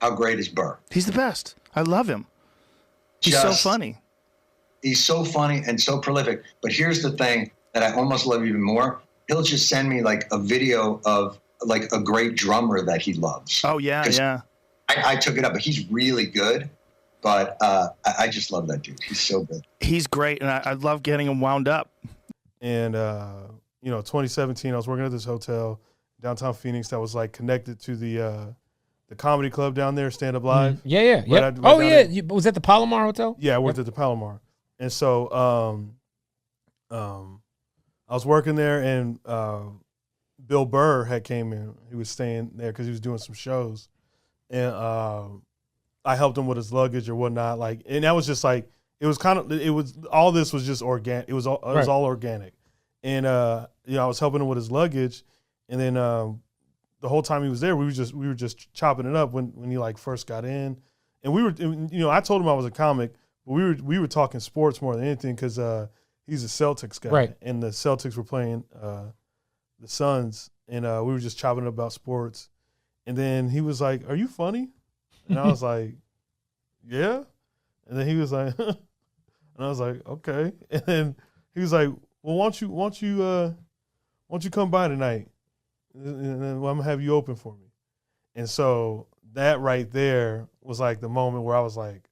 how great is Burr? He's the best. I love him. He's so funny. He's so funny and so prolific. But here's the thing that I almost love even more. He'll just send me like a video of like a great drummer that he loves. Oh, yeah. I took it up, but he's really good. But I just love that dude. He's so good. He's great, and I love getting him wound up. And, 2017, I was working at this hotel downtown Phoenix that was like connected to the comedy club down there, Stand Up Live. Yeah. Was that the Palomar Hotel? Yeah, I worked at the Palomar. And so I was working there, and Bill Burr had came in. He was staying there because he was doing some shows. And I helped him with his luggage or whatnot. And that was just like, all this was just organic. It was all organic. And, I was helping him with his luggage. And then the whole time he was there, we were just chopping it up when he like first got in. And I told him I was a comic, but we were talking sports more than anything because he's a Celtics guy. Right. And the Celtics were playing the Suns. And we were just chopping it up about sports. And then he was like, "Are you funny?" And I was like, "Yeah." And then he was like, and I was like, "Okay." And then he was like, "Well, why don't you come by tonight? And then I'm gonna have you open for me." And so that right there was like the moment where I was like,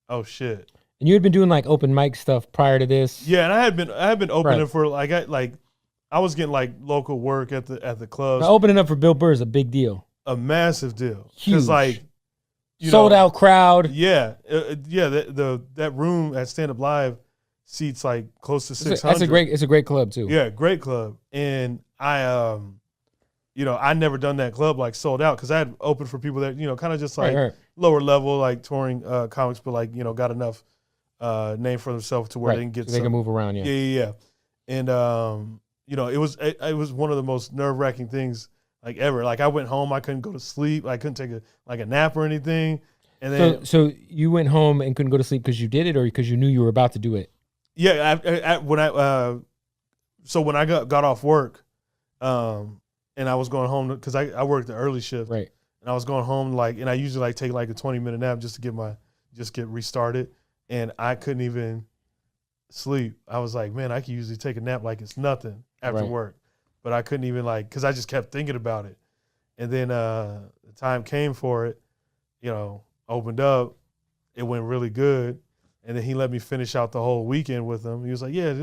"Oh shit!" And you had been doing like open mic stuff prior to this. Yeah, and I had been opening for I was getting like local work at the clubs. Now, opening up for Bill Burr is a big deal. A massive deal. Huge. Sold out crowd. Yeah, that room at Stand Up Live seats like close to 600. It's a great club too. Yeah, great club. And I I never done that club like sold out because I had opened for people that kind of just like lower level like touring comics, but like got enough name for themselves to where they can get so they can move around. Yeah. And it was one of the most nerve-wracking things like ever. Like I went home, I couldn't go to sleep, I couldn't take a nap or anything. And then so you went home and couldn't go to sleep because you did it or because you knew you were about to do it? Yeah, when I got off work, and I was going home because I worked the early shift, right? And I was going home and I usually like take like a 20-minute nap just to get restarted, and I couldn't even sleep. I was like, man, I could usually take a nap like it's nothing after work, but I couldn't even because I just kept thinking about it, and then the time came for it, opened up, it went really good. And then he let me finish out the whole weekend with him. He was like, "Yeah,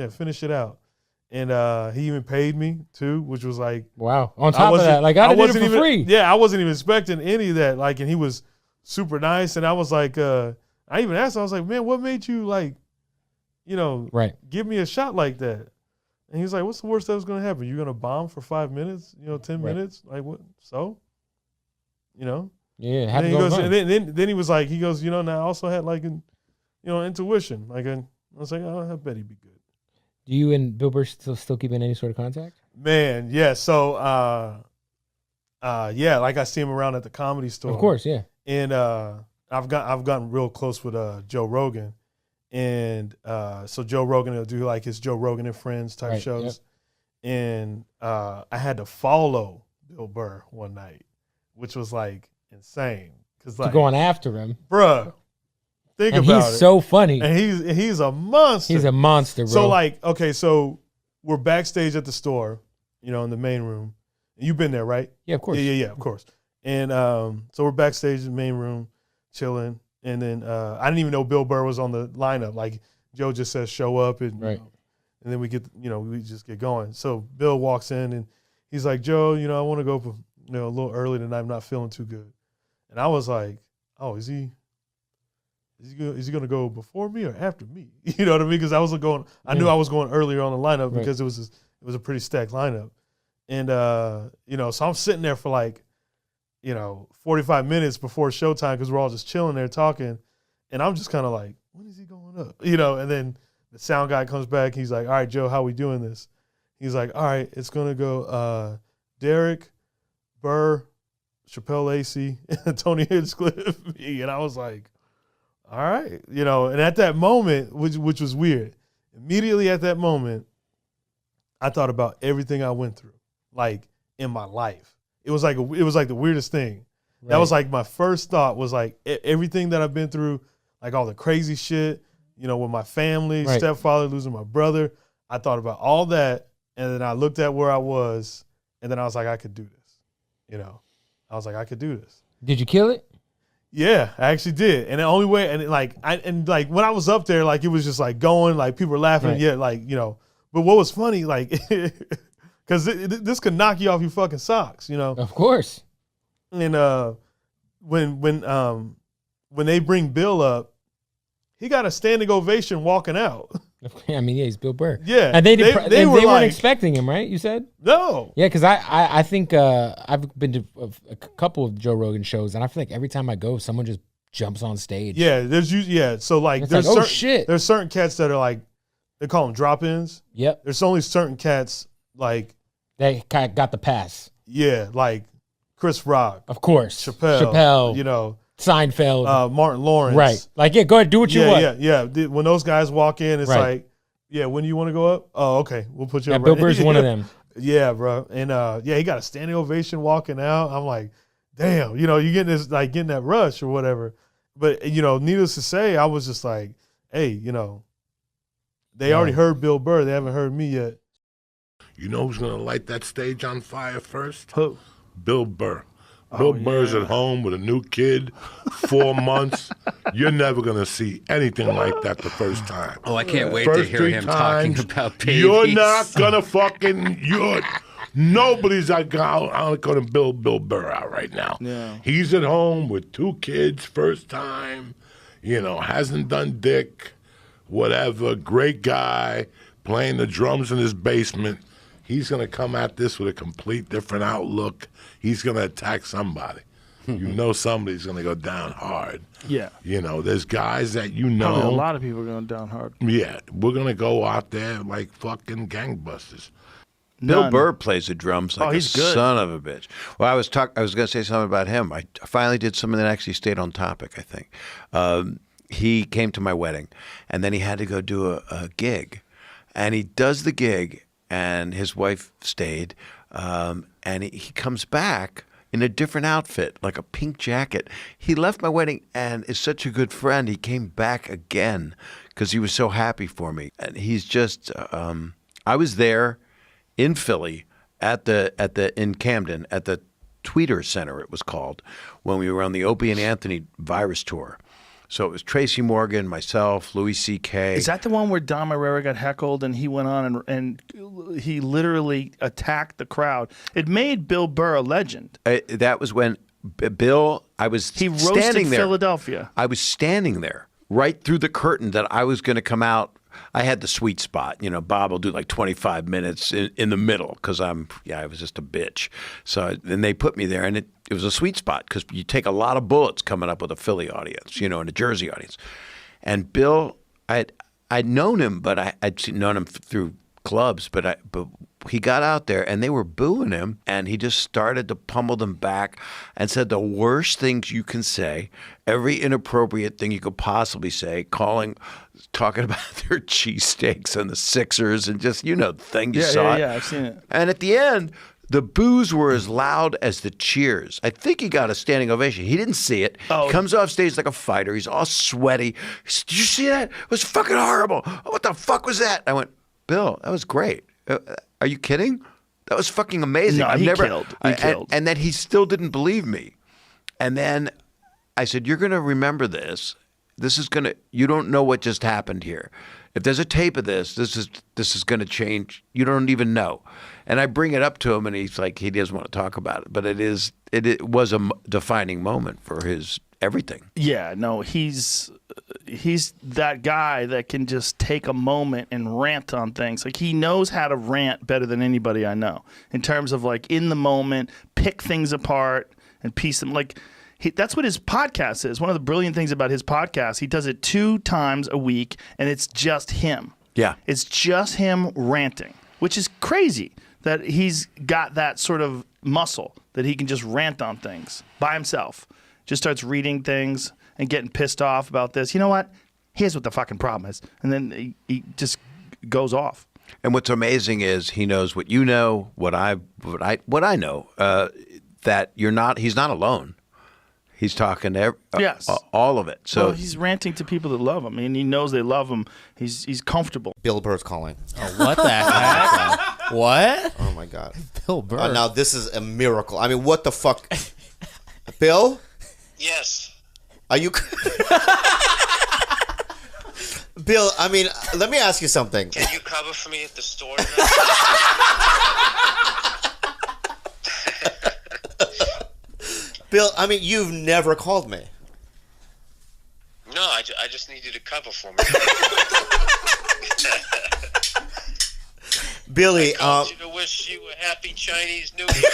finish it out." And he even paid me too, which was like, wow. On top of that, like I did it for free. Yeah, I wasn't even expecting any of that. Like, and he was super nice. And I was like, I even asked him, I was like, "Man, what made you give me a shot like that?" And he was like, "What's the worst that was going to happen? You're going to bomb for 5 minutes? 10 minutes? Like what? So, Yeah, and then he was like, now I also had like an, intuition. I was like, oh, I bet he'd be good. Do you and Bill Burr still keep in any sort of contact? Man, yeah. So, like I see him around at the Comedy Store. Of course, yeah. And I've gotten real close with Joe Rogan, and so Joe Rogan will do like his Joe Rogan and Friends type shows, and I had to follow Bill Burr one night, which was like insane because like going after him, bruh. Think about it. He's so funny, and he's a monster. He's a monster, bro. So like, okay, so we're backstage at the store, in the main room. You've been there, right? Yeah, of course. Yeah, of course. And so we're backstage in the main room, chilling, and then I didn't even know Bill Burr was on the lineup. Like Joe just says, show up, and and then we get, we just get going. So Bill walks in and he's like, Joe, I want to go, a little early tonight. I'm not feeling too good. And I was like, oh, is he going to go before me or after me? You know what I mean? Because I knew I was going earlier on the lineup because it was a pretty stacked lineup. And, so I'm sitting there for like, 45 minutes before showtime because we're all just chilling there talking. And I'm just kind of like, when is he going up? And then the sound guy comes back. He's like, all right, Joe, how we doing this? He's like, all right, it's going to go Derek, Burr, Chappelle Lacey, and Tony Hinchcliffe. And I was like, all right. And at that moment, which was weird, immediately at that moment, I thought about everything I went through, like in my life. It was like the weirdest thing. That was like my first thought was like everything that I've been through, like all the crazy shit, with my family, stepfather losing my brother. I thought about all that, and then I looked at where I was, and then I was like, I could do this. I was like, I could do this. Did you kill it? Yeah, I actually did. And the only way, and when I was up there, like it was just like going, like people were laughing, But what was funny, like, because this could knock you off your fucking socks, Of course. And when they bring Bill up, he got a standing ovation walking out. I mean, yeah, he's Bill Burr. Yeah, and they weren't like, expecting him, right? You said no. Yeah, because I think I've been to a couple of Joe Rogan shows, and I feel like every time I go, someone just jumps on stage. Yeah, So like, there's certain, shit. There's certain cats that are like, they call them drop-ins. Yep. There's only certain cats like they got the pass. Yeah, like Chris Rock, of course, Chappelle, Seinfeld, Martin Lawrence, right? Like, yeah, go ahead, do what you want. Yeah. When those guys walk in, it's like, yeah, when do you want to go up? Oh, okay, we'll put you up. Bill Burr's one of them. Yeah, bro, and he got a standing ovation walking out. I'm like, damn, you getting this, like getting that rush or whatever. But needless to say, I was just like, hey, they already heard Bill Burr, they haven't heard me yet. You know who's gonna light that stage on fire first? Who? Bill Burr. Bill Burr's at home with a new kid, 4 months. You're never going to see anything like that the first time. Oh, I can't wait to hear him talking about babies. You're not going to fucking... Nobody's going to build Bill Burr out right now. Yeah. He's at home with 2 kids, first time, hasn't done dick, whatever, great guy, playing the drums in his basement. He's going to come at this with a complete different outlook. He's going to attack somebody. Somebody's going to go down hard. Yeah. There's guys that Probably a lot of people are going down hard. Yeah, we're going to go out there like fucking gangbusters. Bill Burr plays the drums like he's a good. son of a bitch. Well, I was going to say something about him. I finally did something that actually stayed on topic, I think. He came to my wedding, and then he had to go do a gig. And he does the gig, and his wife stayed, and he comes back in a different outfit, like a pink jacket. He left my wedding and is such a good friend. He came back again because he was so happy for me. And he's just, I was there in Philly in Camden at the Tweeter Center, it was called, when we were on the Opie and Anthony virus tour. So it was Tracy Morgan, myself, Louis C.K. Is that the one where Don Herrera got heckled and he went on and he literally attacked the crowd? It made Bill Burr a legend. That was when Bill, he roasted standing there. Philadelphia. I was standing there right through the curtain that I was going to come out. I had the sweet spot. Bob will do like 25 minutes in the middle because I was just a bitch. So then they put me there, and it was a sweet spot because you take a lot of bullets coming up with a Philly audience, and a Jersey audience. And Bill, I'd known him, but I'd known him through clubs, but he got out there and they were booing him, and he just started to pummel them back and said the worst things you can say, every inappropriate thing you could possibly say, talking about their cheesesteaks and the Sixers and just, the thing you saw. Yeah, I've seen it. And at the end, the boos were as loud as the cheers. I think he got a standing ovation. He didn't see it. Oh. He comes off stage like a fighter. He's all sweaty. He said, "Did you see that? It was fucking horrible. What the fuck was that?" I went, "Bill, that was great. Are you kidding? That was fucking amazing." No, he killed. And that he still didn't believe me. And then I said, "You're going to remember this. You don't know what just happened here. If there's a tape of this is going to change. You don't even know." And I bring it up to him, and he's like, he doesn't want to talk about it. But it was a defining moment for his everything. Yeah, no, he's that guy that can just take a moment and rant on things. Like, he knows how to rant better than anybody I know in terms of, like, in the moment, pick things apart and piece them. Like, that's what his podcast is. One of the brilliant things about his podcast, he does it 2 times a week, and it's just him. Yeah. It's just him ranting, which is crazy that he's got that sort of muscle that he can just rant on things by himself. Just starts reading things and getting pissed off about this. You know what? Here's what the fucking problem is. And then he just goes off. And what's amazing is he knows what you know, what I know, that he's not alone. He's talking to Yes. all of it. So well, he's ranting to people that love him, and he knows they love him. He's comfortable. Bill Burr's calling. Oh, what the heck? What? Oh my God. Bill Burr. Now this is a miracle. I mean, what the fuck? Bill? Yes. Are you? Bill, I mean, let me ask you something. Can you cover for me at the store? Bill, I mean, you've never called me. No, I just need you to cover for me. Billy, I called you to wish you a happy Chinese New Year.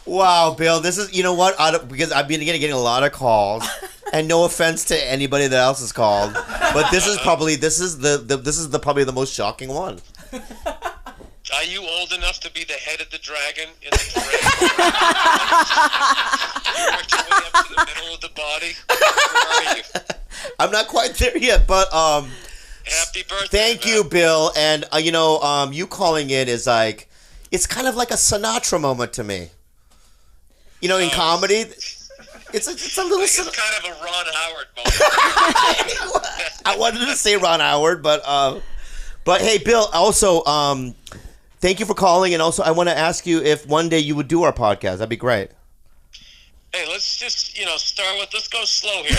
Wow, Bill, this is, you know what? Because I've been getting a lot of calls, and no offense to anybody that else has called, but this is probably probably the most shocking one. Are you old enough to be the head of the dragon in the parade? You worked your way up to the middle of the body. Where are you? I'm not quite there yet, but Happy birthday! thank you, Bill, and you calling in is like, it's kind of like a Sinatra moment to me. You know, in comedy, it's a little. It's kind of a Ron Howard moment. I wanted to say Ron Howard, but hey, Bill. Also, thank you for calling, and also I want to ask you if one day you would do our podcast. That'd be great. Hey, let's just start with. Let's go slow here.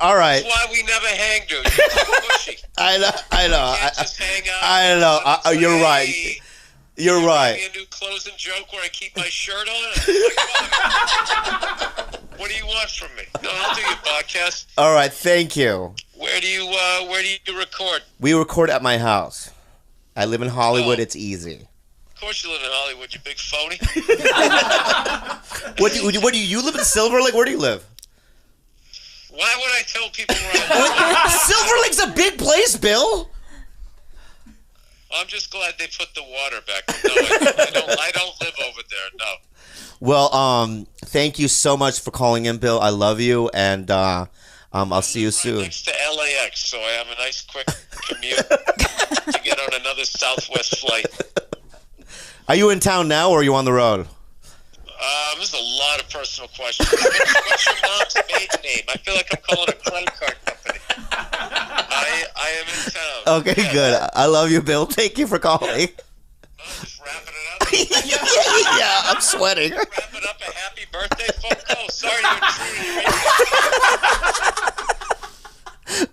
All right. That's why we never hang, dude. You're too pushy. I know. You can't just hang out. I know. You're right. Hey, You're right. a new closing joke where I keep my shirt on. What do you want from me? No, I'll do your podcast. All right. Thank you. Where do you record? We record at my house. I live in Hollywood. Oh. It's easy. Of course you live in Hollywood, you big phony. What do you live in Silver Lake? Where do you live? Why would I tell people where I live? Silver Lake's a big place, Bill. I'm just glad they put the water back. No, I don't live over there. No. Well, thank you so much for calling in, Bill. I love you, and I'll see you soon. Next to LAX, so I have a nice quick commute to get on another Southwest flight. Are you in town now, or are you on the road? There's a lot of personal questions. What's your mom's maiden name? I feel like I'm calling a credit card company. I am in town. Okay, Yeah. good. I love you, Bill. Thank you for calling. Just wrapping it up. Yeah, I'm sweating. Wrapping up a happy birthday phone call. Sorry to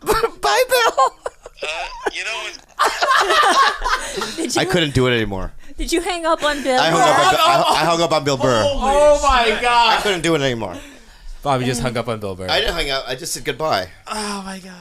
intrude. Bye, Bill. I couldn't do it anymore. Did you hang up on Bill? I hung up on Bill Burr. Oh my God. I couldn't do it anymore. Bobby just hung up on Bill Burr. I didn't hang up. I just said goodbye. Oh my God.